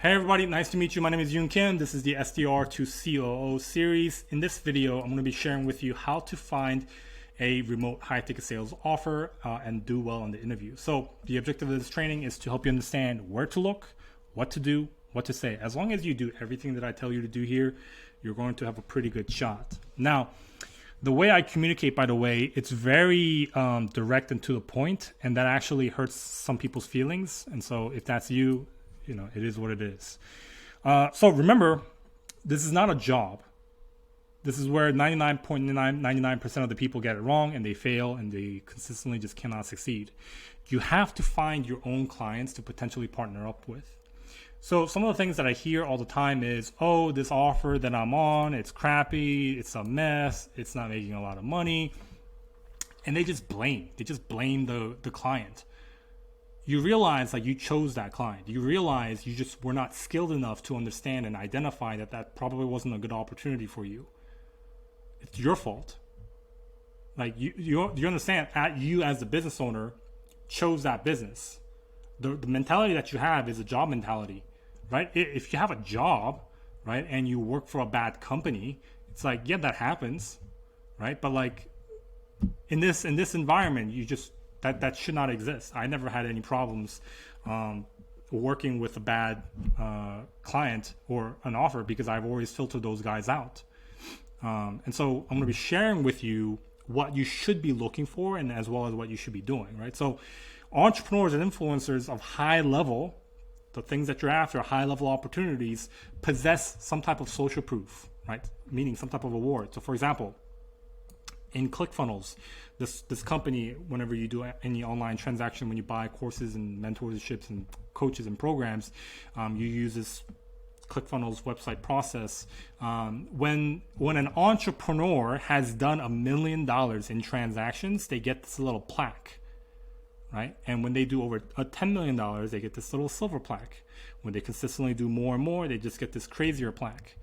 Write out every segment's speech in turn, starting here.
Hey everybody, nice to meet you. My name is Yoon Kim. This is the SDR to COO series. In this video, I'm going to be sharing with you how to find a remote high-ticket sales offer and do well in the interview. So the objective of this training is to help you understand where to look, what to do, what to say. As long as you do everything that I tell you to do here, you're going to have a pretty good shot. Now, the way I communicate, by the way, it's very direct and to the point, and that actually hurts some people's feelings. And so if that's you, it is what it is. So remember, this is not a job. This is where 99.99% of the people get it wrong and they fail and they consistently just cannot succeed. You have to find your own clients to potentially partner up with. So some of the things that I hear all the time is, oh, this offer that I'm on, it's crappy, it's a mess, it's not making a lot of money. And they just blame the client. You realize you chose that client. You realize you just were not skilled enough to understand and identify that probably wasn't a good opportunity for you. It's your fault. You understand, you as the business owner chose that business. The mentality that you have is a job mentality, right? If you have a job, right, and you work for a bad company, it's yeah, that happens, right? But in this environment, you just that should not exist. I never had any problems working with a bad client or an offer because I've always filtered those guys out. And so I'm going to be sharing with you what you should be looking for and as well as what you should be doing, right? So entrepreneurs and influencers of high level, the things that you're after, high level opportunities, possess some type of social proof, right? Meaning some type of award. So for example, in ClickFunnels, this company, whenever you do any online transaction, when you buy courses and mentorships and coaches and programs, you use this ClickFunnels website process. When an entrepreneur has done $1 million in transactions, they get this little plaque, right? And when they do over $10 million, they get this little silver plaque. When they consistently do more and more, they just get this crazier plaque.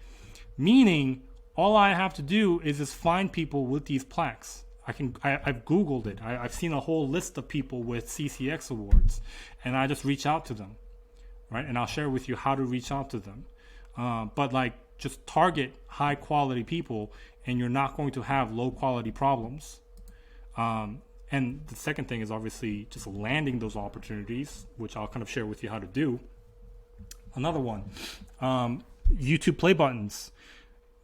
Meaning, all I have to do is just find people with these plaques. I've Googled it. I've seen a whole list of people with CCX awards, and I just reach out to them, right? And I'll share with you how to reach out to them. But just target high quality people, and you're not going to have low quality problems. And the second thing is obviously just landing those opportunities, which I'll kind of share with you how to do. Another one, YouTube play buttons.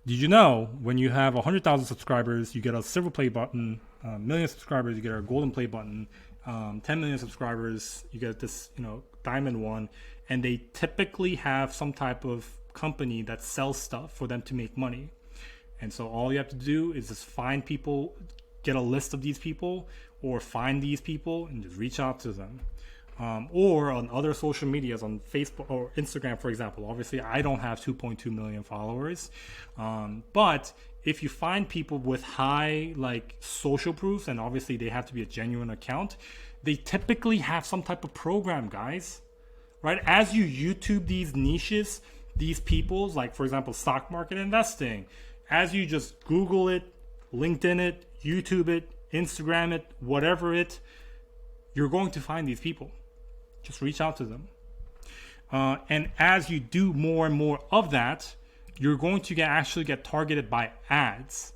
Did you know when you have 100,000 subscribers, you get a silver play button, 1 million subscribers, you get a golden play button, 10 million subscribers, you get this, diamond one, and they typically have some type of company that sells stuff for them to make money. And so all you have to do is just find people, get a list of these people, or find these people and just reach out to them. Or on other social medias, on Facebook or Instagram, for example. Obviously, I don't have 2.2 million followers. But if you find people with high social proof, and obviously they have to be a genuine account, they typically have some type of program, guys. Right? As you YouTube these niches, these people's, for example, stock market investing, as you just Google it, LinkedIn it, YouTube it, Instagram it, whatever it, you're going to find these people. Just reach out to them. And as you do more and more of that, you're going to actually get targeted by ads,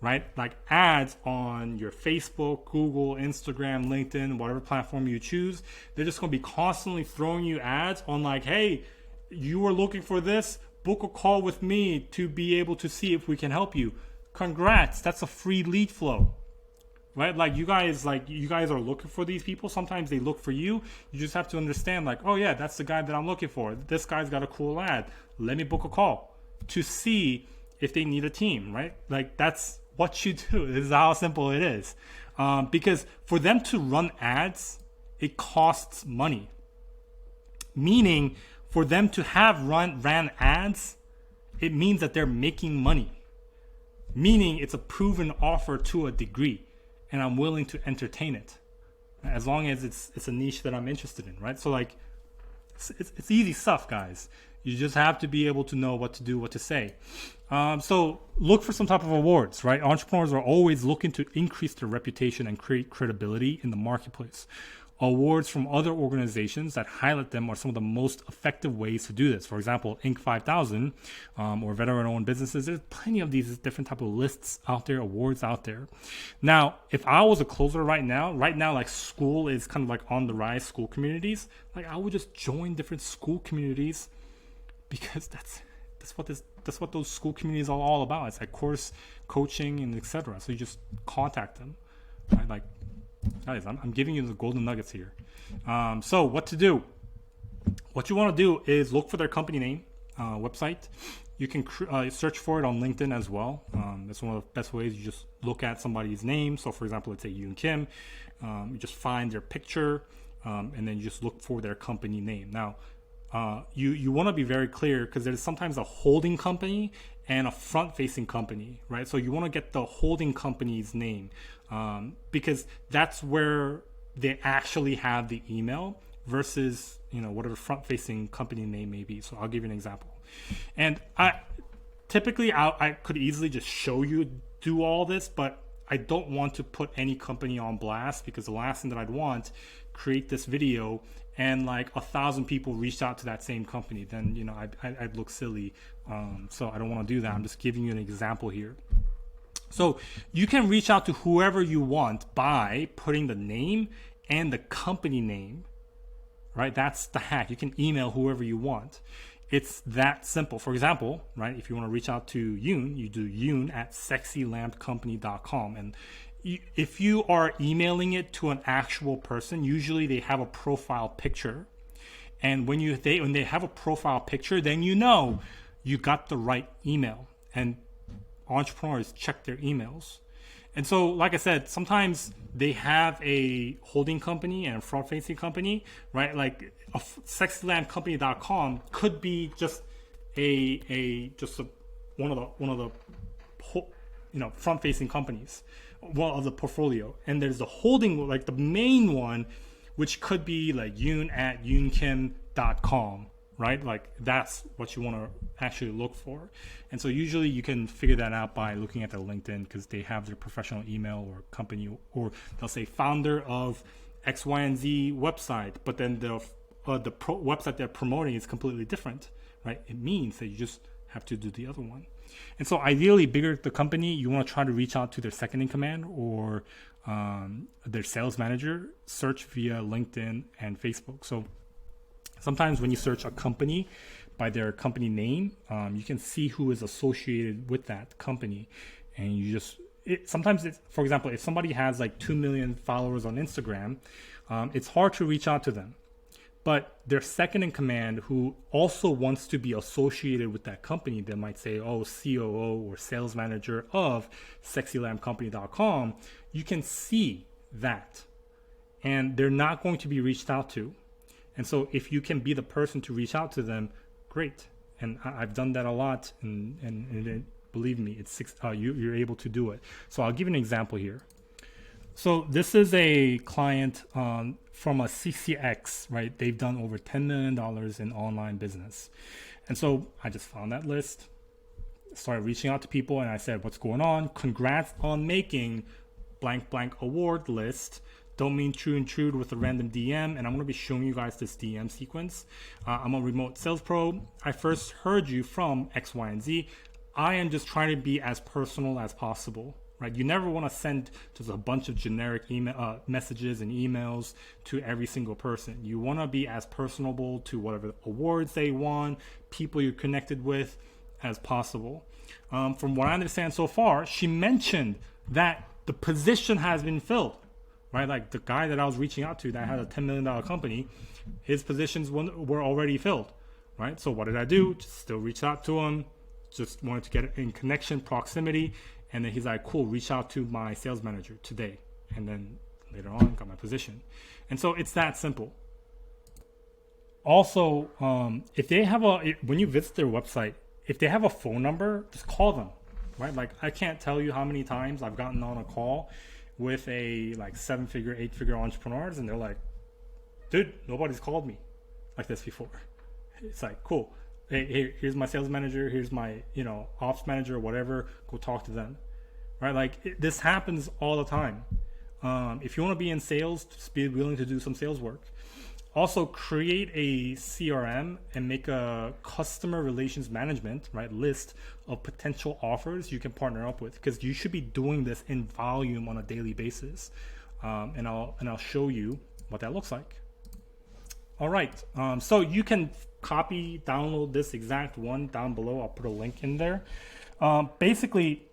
right? Like ads on your Facebook, Google, Instagram, LinkedIn, whatever platform you choose. They're just going to be constantly throwing you ads on hey, you are looking for this, book a call with me to be able to see if we can help you. Congrats, that's a free lead flow. Right? You guys are looking for these people. Sometimes they look for you. You just have to understand oh yeah, that's the guy that I'm looking for. This guy's got a cool ad. Let me book a call to see if they need a team, right? That's what you do. This is how simple it is. Because for them to run ads, it costs money. Meaning for them to have ran ads, it means that they're making money. Meaning it's a proven offer to a degree. And I'm willing to entertain it, as long as it's a niche that I'm interested in, right? So it's easy stuff, guys. You just have to be able to know what to do, what to say. So look for some type of awards, right? Entrepreneurs are always looking to increase their reputation and create credibility in the marketplace. Awards from other organizations that highlight them are some of the most effective ways to do this. For example, Inc. 5000 or veteran-owned businesses. There's plenty of these different type of lists out there, awards out there. Now, if I was a closer right now, like school is kind of like on the rise, school communities. Like I would just join different school communities because that's what those school communities are all about. It's like course coaching and etc. So you just contact them, right? Like, guys, I'm giving you the golden nuggets here. So what to do? What you want to do is look for their company name, website. You can search for it on LinkedIn as well. That's one of the best ways. You just look at somebody's name. So for example, let's say Yoon Kim. You just find their picture, and then you just look for their company name. Now, you want to be very clear because there's sometimes a holding company and a front-facing company, right? So you want to get the holding company's name because that's where they actually have the email versus, whatever front-facing company name may be. So I'll give you an example. And I could easily just show you do all this, but I don't want to put any company on blast because the last thing that I'd want, create this video and like 1,000 people reached out to that same company, then I'd look silly. So I don't want to do that. I'm just giving you an example here. So you can reach out to whoever you want by putting the name and the company name, right? That's the hack. You can email whoever you want. It's that simple. For example, right, if you want to reach out to Yoon, you do yoon@sexylampcompany.com. And if you are emailing it to an actual person, usually they have a profile picture. And when they have a profile picture, then you got the right email. And entrepreneurs check their emails. And so, like I said, sometimes they have a holding company and a front-facing company, right? Like a sexylampcompany.com could be just one of the front-facing companies, one of the portfolio. And there's the holding, like the main one, which could be like yoon@yoonkim.com, right? Like that's what you want to actually look for. And so usually you can figure that out by looking at their LinkedIn because they have their professional email or company, or they'll say founder of X, Y, and Z website, but then the website they're promoting is completely different, right? It means that you just have to do the other one. And so ideally, bigger the company, you want to try to reach out to their second in command or their sales manager, search via LinkedIn and Facebook. So sometimes when you search a company by their company name, you can see who is associated with that company. And you just, for example, if somebody has like 2 million followers on Instagram, it's hard to reach out to them. But their second in command, who also wants to be associated with that company, they might say, oh, COO or sales manager of sexylampcompany.com, you can see that. And they're not going to be reached out to. And so if you can be the person to reach out to them, great. And I've done that a lot. And believe me, you're able to do it. So I'll give you an example here. So this is a client from a CCX, right? They've done over $10 million in online business. And so I just found that list, started reaching out to people, and I said, what's going on? Congrats on making blank blank award list. Don't mean to intrude with a random DM. And I'm going to be showing you guys this DM sequence. I'm a remote sales pro. I first heard you from X, Y, and Z. I am just trying to be as personal as possible. Right? You never want to send just a bunch of generic email messages and emails to every single person. You want to be as personable to whatever awards they won, people you're connected with as possible. From what I understand so far, she mentioned that the position has been filled, right? Like the guy that I was reaching out to that had a $10 million company, his positions were already filled, right? So what did I do? Just still reach out to him, just wanted to get in connection, proximity. And then he's like, cool, reach out to my sales manager today. And then later on, got my position. And so it's that simple. Also, if they have when you visit their website, if they have a phone number, just call them, right? Like I can't tell you how many times I've gotten on a call with a like 7-figure, 8-figure entrepreneurs. And they're like, dude, nobody's called me like this before. It's like, cool. Hey, here's my sales manager, here's my, ops manager or whatever, go talk to them, right? Like this happens all the time. If you want to be in sales, just be willing to do some sales work. Also, create a CRM and make a customer relations management, right, list of potential offers you can partner up with, because you should be doing this in volume on a daily basis. And I'll show you what that looks like. All right, so you can copy, download this exact one down below. I'll put a link in there. Basically,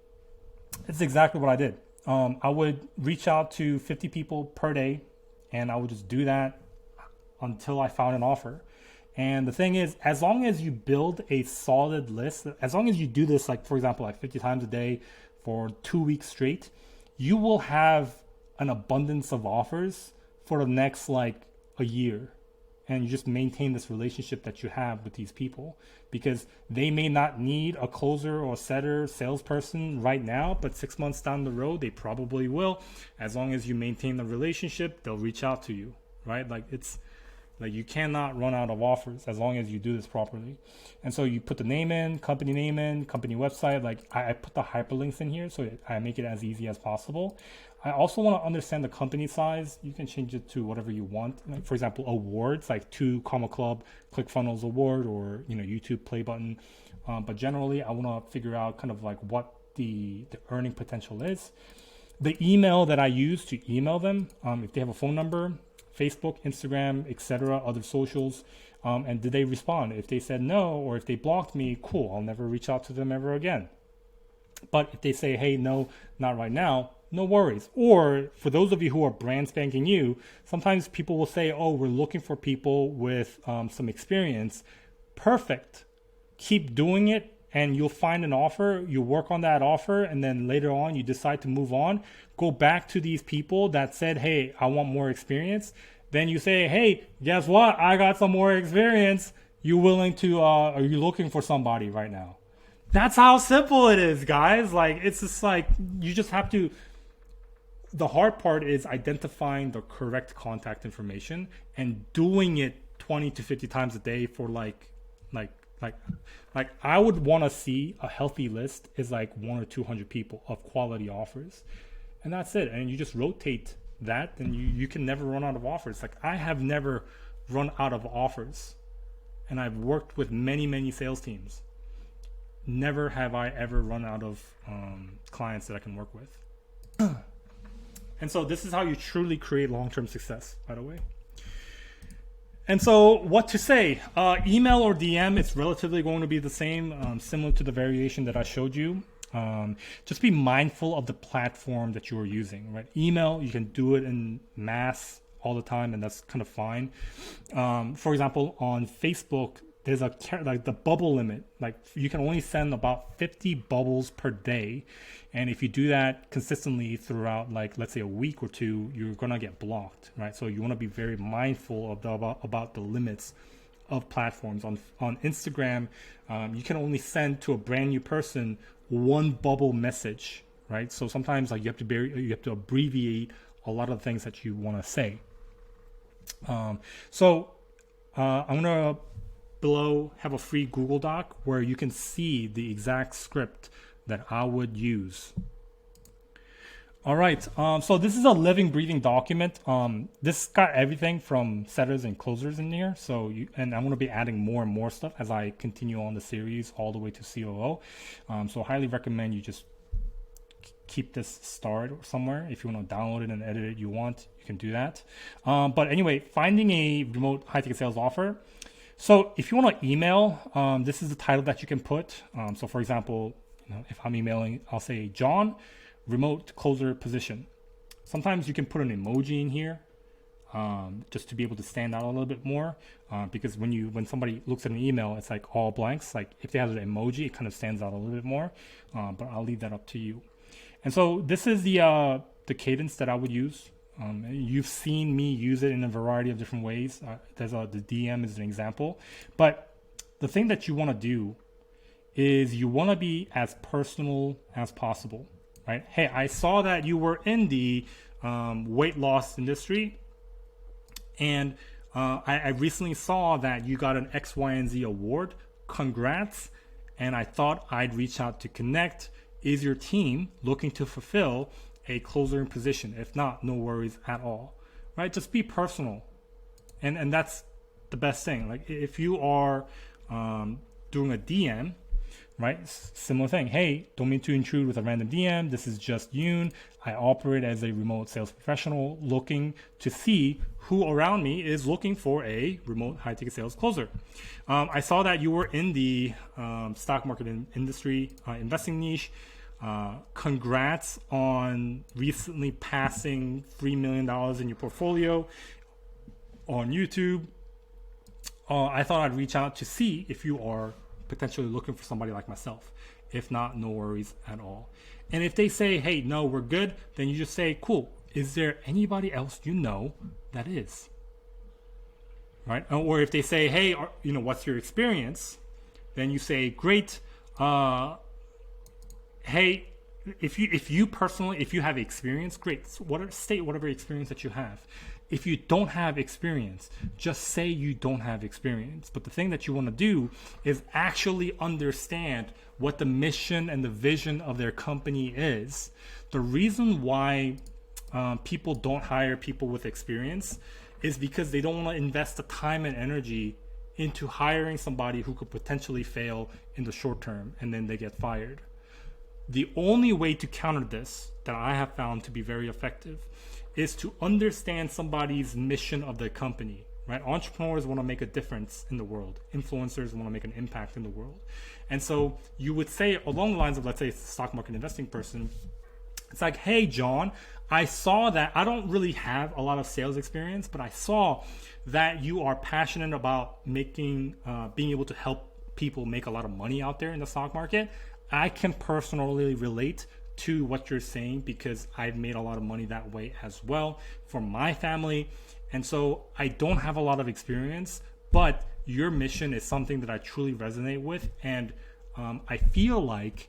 it's exactly what I did. I would reach out to 50 people per day, and I would just do that until I found an offer. And the thing is, as long as you build a solid list, as long as you do this, like for example, like 50 times a day for 2 weeks straight, you will have an abundance of offers for the next like a year. And you just maintain this relationship that you have with these people, because they may not need a closer or setter salesperson right now, but 6 months down the road, they probably will. As long as you maintain the relationship, they'll reach out to you, right? Like it's like you cannot run out of offers as long as you do this properly. And so you put the name in, company website. Like I put the hyperlinks in here so I make it as easy as possible. I also want to understand the company size. You can change it to whatever you want. Like for example, awards like 2 Comma Club, ClickFunnels award, or YouTube play button. But generally, I want to figure out kind of like what the earning potential is. The email that I use to email them, if they have a phone number, Facebook, Instagram, etc., other socials, and did they respond? If they said no, or if they blocked me, cool, I'll never reach out to them ever again. But if they say, hey, no, not right now, no worries. Or for those of you who are brand spanking new, sometimes people will say, oh, we're looking for people with some experience. Perfect. Keep doing it, and you'll find an offer. You work on that offer, and then later on you decide to move on. Go back to these people that said, hey, I want more experience. Then you say, hey, guess what? I got some more experience. You willing to, are you looking for somebody right now? That's how simple it is, guys. Like, it's just like, you just have to, the hard part is identifying the correct contact information and doing it 20 to 50 times a day for like I would want to see a healthy list is like 100 or 200 people of quality offers. And that's it. And you just rotate that, and you can never run out of offers. Like I have never run out of offers, and I've worked with many sales teams. Never have I ever run out of clients that I can work with. And so this is how you truly create long-term success, by the way. And so what to say? Email or DM, it's relatively going to be the same, similar to the variation that I showed you. Just be mindful of the platform that you are using, right? Email, you can do it in mass all the time, and that's kind of fine. For example, on Facebook, there's like the bubble limit. Like you can only send about 50 bubbles per day. And if you do that consistently throughout, like, let's say a week or two, you're going to get blocked, right? So you want to be very mindful of about the limits of platforms. On Instagram, you can only send to a brand new person 1 bubble message, right? So sometimes like you have to abbreviate a lot of things that you want to say. I'm gonna below have a free Google Doc where you can see the exact script that I would use. All right, so this is a living, breathing document. This got everything from setters and closers in here. And I'm gonna be adding more and more stuff as I continue on the series all the way to COO. So I highly recommend you just keep this stored somewhere. If you want to download it and edit it, you can do that. But anyway, finding a remote high-ticket sales offer. So if you want to email, this is the title that you can put. So for example, if I'm emailing, I'll say John, remote closer position. Sometimes you can put an emoji in here just to be able to stand out a little bit more. Because when somebody looks at an email, it's like all blanks. Like if they have an emoji, it kind of stands out a little bit more. But I'll leave that up to you. And so this is the cadence that I would use. You've seen me use it in a variety of different ways. The DM is an example. But the thing that you want to do is you want to be as personal as possible, right? Hey, I saw that you were in the weight loss industry, and I recently saw that you got an X, Y, and Z award. Congrats. And I thought I'd reach out to connect. Is your team looking to fulfill a closer position. If not, no worries at all, right? Just be personal. And that's the best thing. Like if you are doing a DM, right? Similar thing. Hey, don't mean to intrude with a random DM. This is just Yoon. I operate as a remote sales professional looking to see who around me is looking for a remote high-ticket sales closer. I saw that you were in the stock market industry, investing niche. Congrats on recently passing $3 million in your portfolio on YouTube. I thought I'd reach out to see if you are potentially looking for somebody like myself. If not, no worries at all. And if they say, hey, no, we're good, then you just say, cool. Is there anybody else you know that is? Right? Or if they say, hey, what's your experience? Then you say, great. Hey, if you personally, if you have experience, great. State whatever experience that you have. If you don't have experience, just say you don't have experience. But the thing that you want to do is actually understand what the mission and the vision of their company is. The reason why people don't hire people with experience is because they don't want to invest the time and energy into hiring somebody who could potentially fail in the short term and then they get fired. The only way to counter this that I have found to be very effective is to understand somebody's mission of the company, right? Entrepreneurs want to make a difference in the world. Influencers want to make an impact in the world. And so you would say along the lines of, let's say it's a stock market investing person, it's like, hey, John, I saw that I don't really have a lot of sales experience, but I saw that you are passionate about being able to help people make a lot of money out there in the stock market. I can personally relate to what you're saying because I've made a lot of money that way as well for my family. And so I don't have a lot of experience, but your mission is something that I truly resonate with. And I feel like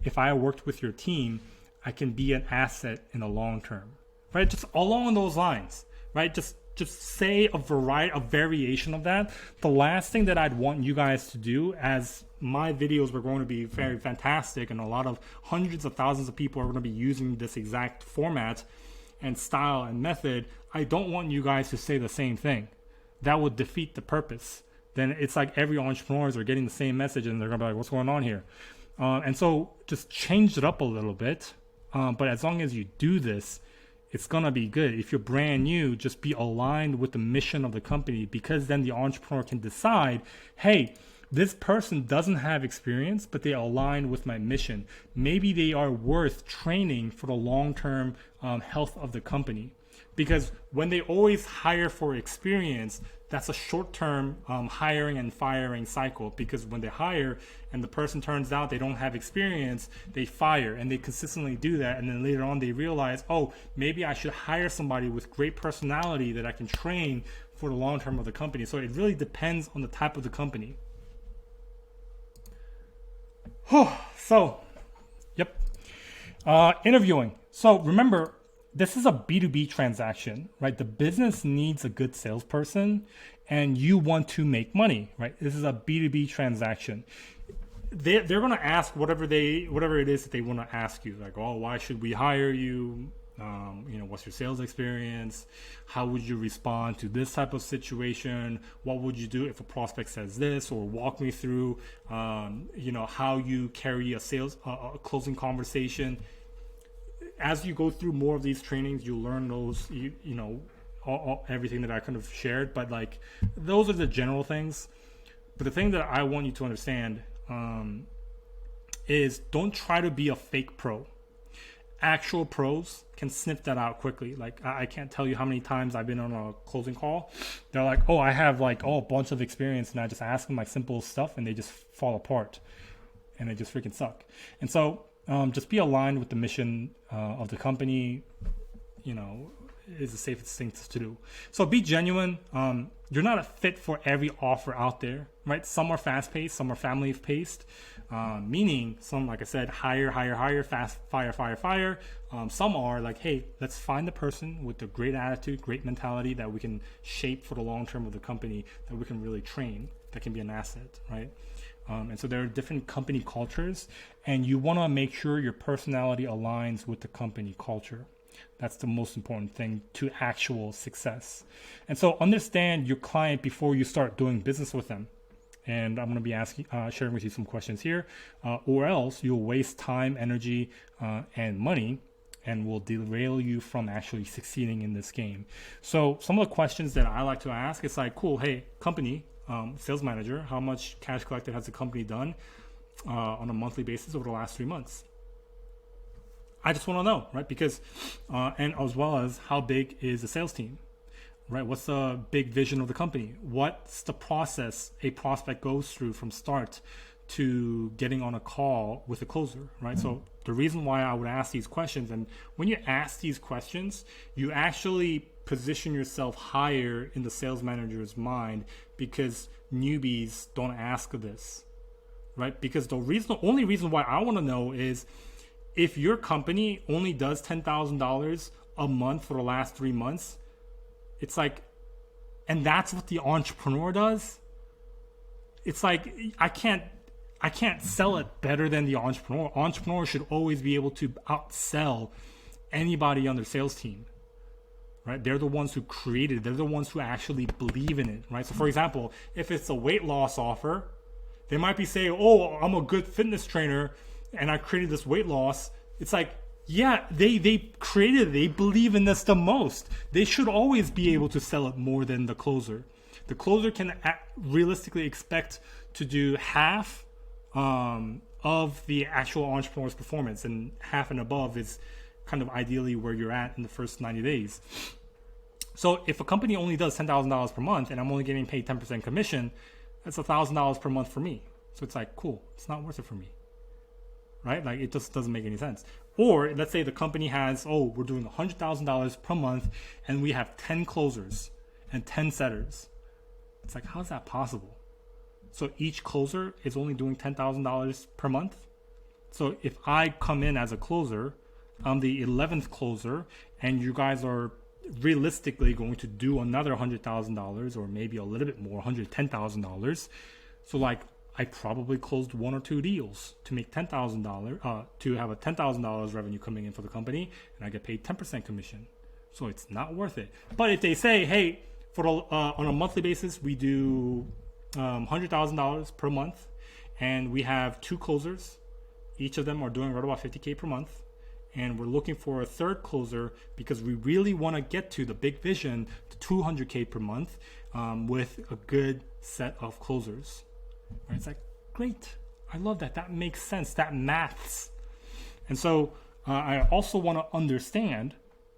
if I worked with your team, I can be an asset in the long term, right? Just along those lines, right? Just say a variation of that. The last thing that I'd want you guys to do, as my videos were going to be very fantastic and a lot of hundreds of thousands of people are going to be using this exact format and style and method, I don't want you guys to say the same thing. That would defeat the purpose. Then it's like every entrepreneurs are getting the same message and they're going to be like, what's going on here? And so just change it up a little bit. But as long as you do this, it's going to be good. If you're brand new, just be aligned with the mission of the company, because then the entrepreneur can decide, hey, this person doesn't have experience, but they align with my mission. Maybe they are worth training for the long-term health of the company. Because when they always hire for experience, that's a short-term hiring and firing cycle. Because when they hire and the person turns out they don't have experience, they fire, and they consistently do that. And then later on they realize, oh, maybe I should hire somebody with great personality that I can train for the long term of the company. So it really depends on the type of the company. So, yep. Interviewing. So remember, this is a B2B transaction, right? The business needs a good salesperson and you want to make money, right? This is a B2B transaction. They're going to ask whatever it is that they want to ask you. Like, oh, why should we hire you? What's your sales experience? How would you respond to this type of situation? What would you do if a prospect says this? Or walk me through, how you carry a closing conversation. As you go through more of these trainings, you learn those, everything that I kind of shared. But like, those are the general things. But the thing that I want you to understand is don't try to be a fake pro. Actual pros can sniff that out quickly. Like, I can't tell you how many times I've been on a closing call. They're like, oh, I have a bunch of experience, and I just ask them simple stuff and they just fall apart and they just freaking suck. And so just be aligned with the mission of the company, is the safest thing to do. So be genuine. You're not a fit for every offer out there, right? Some are fast-paced, some are family-paced, meaning some, like I said, hire, fast, fire. Some are like, hey, let's find the person with the great attitude, great mentality that we can shape for the long term of the company, that we can really train, that can be an asset, right? And so there are different company cultures, and you want to make sure your personality aligns with the company culture. That's the most important thing to actual success. And so understand your client before you start doing business with them. And I'm going to be sharing with you some questions here, or else you'll waste time, energy, and money, and will derail you from actually succeeding in this game. So some of the questions that I like to ask is like, cool, hey, company, sales manager, how much cash collected has the company done on a monthly basis over the last 3 months? I just want to know, right? Because, and as well as how big is the sales team, right? What's the big vision of the company? What's the process a prospect goes through from start to getting on a call with a closer, right? Mm-hmm. So the reason why I would ask these questions, and when you ask these questions, you actually position yourself higher in the sales manager's mind, because newbies don't ask this, right? Because the only reason why I want to know is if your company only does $10,000 a month for the last 3 months, it's like, and that's what the entrepreneur does. It's like, I can't sell it better than the entrepreneur. Entrepreneurs should always be able to outsell anybody on their sales team, right? They're the ones who created it. They're the ones who actually believe in it, right? So for example, if it's a weight loss offer, they might be saying, oh, I'm a good fitness trainer and I created this weight loss. It's like, yeah, they created it. They believe in this the most. They should always be able to sell it more than the closer. The closer can realistically expect to do half of the actual entrepreneur's performance, and half and above is kind of ideally where you're at in the first 90 days. So if a company only does $10,000 per month and I'm only getting paid 10% commission, that's $1,000 per month for me. So it's like, cool, it's not worth it for me, right? Like, it just doesn't make any sense. Or let's say the company has, we're doing $100,000 per month and we have 10 closers and 10 setters. It's like, how's that possible? So each closer is only doing $10,000 per month. So if I come in as a closer, I'm the 11th closer, and you guys are realistically going to do another $100,000 or maybe a little bit more, $110,000. So like, I probably closed 1 or 2 deals to make $10,000, to have a $10,000 revenue coming in for the company, and I get paid 10% commission. So it's not worth it. But if they say, hey, on a monthly basis, we do $100,000 per month, and we have 2 closers, each of them are doing right about $50K per month, and we're looking for a third closer because we really want to get to the big vision to $200K per month with a good set of closers. Right? It's like, great, I love that. That makes sense. That maths. And so I also want to understand,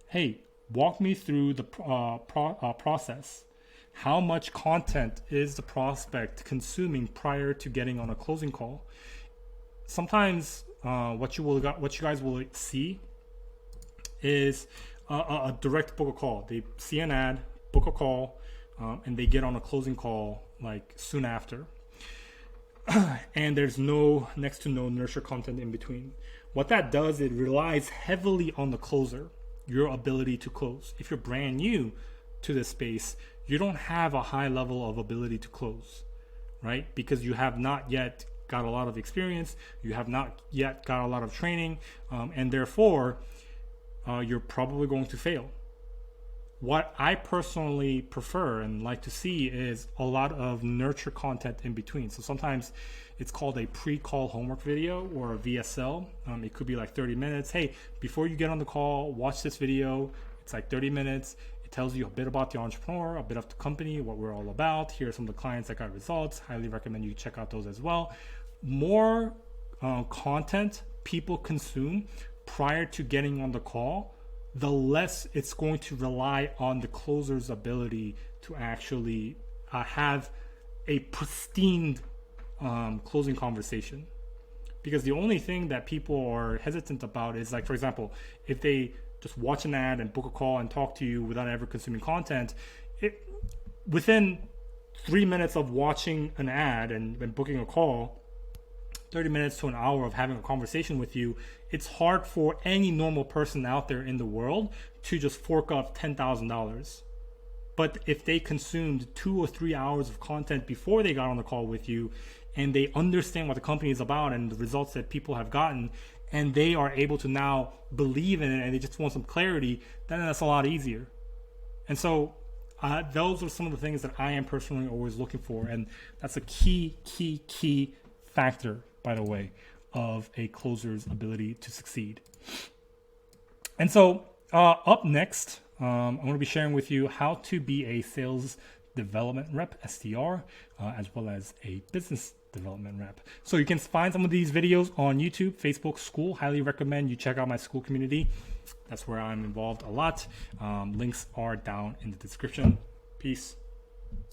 hey, walk me through the process. How much content is the prospect consuming prior to getting on a closing call? Sometimes what you guys will see is a direct book a call. They see an ad, book a call, and they get on a closing call like soon after. And there's next to no nurture content in between. What that does, it relies heavily on the closer, your ability to close. If you're brand new to this space, you don't have a high level of ability to close, right? Because you have not yet got a lot of experience, you have not yet got a lot of training, and therefore you're probably going to fail. What I personally prefer and like to see is a lot of nurture content in between. So sometimes it's called a pre-call homework video or a VSL. It could be like 30 minutes. Hey, before you get on the call, watch this video. It's like 30 minutes. It tells you a bit about the entrepreneur, a bit of the company, what we're all about. Here are some of the clients that got results. Highly recommend you check out those as well. More content people consume prior to getting on the call, the less it's going to rely on the closer's ability to actually have a pristine closing conversation. Because the only thing that people are hesitant about is, like, for example, if they just watch an ad and book a call and talk to you without ever consuming content, within 3 minutes of watching an ad and booking a call, 30 minutes to an hour of having a conversation with you, it's hard for any normal person out there in the world to just fork up $10,000, But if they consumed 2 or 3 hours of content before they got on the call with you, and they understand what the company is about and the results that people have gotten, and they are able to now believe in it and they just want some clarity, then that's a lot easier. And so those are some of the things that I am personally always looking for. And that's a key factor, by the way, of a closer's ability to succeed. And so up next, I'm going to be sharing with you how to be a sales development rep, SDR, as well as a business development rep. So you can find some of these videos on YouTube, Facebook, School. Highly recommend you check out my School community. That's where I'm involved a lot. Links are down in the description. Peace.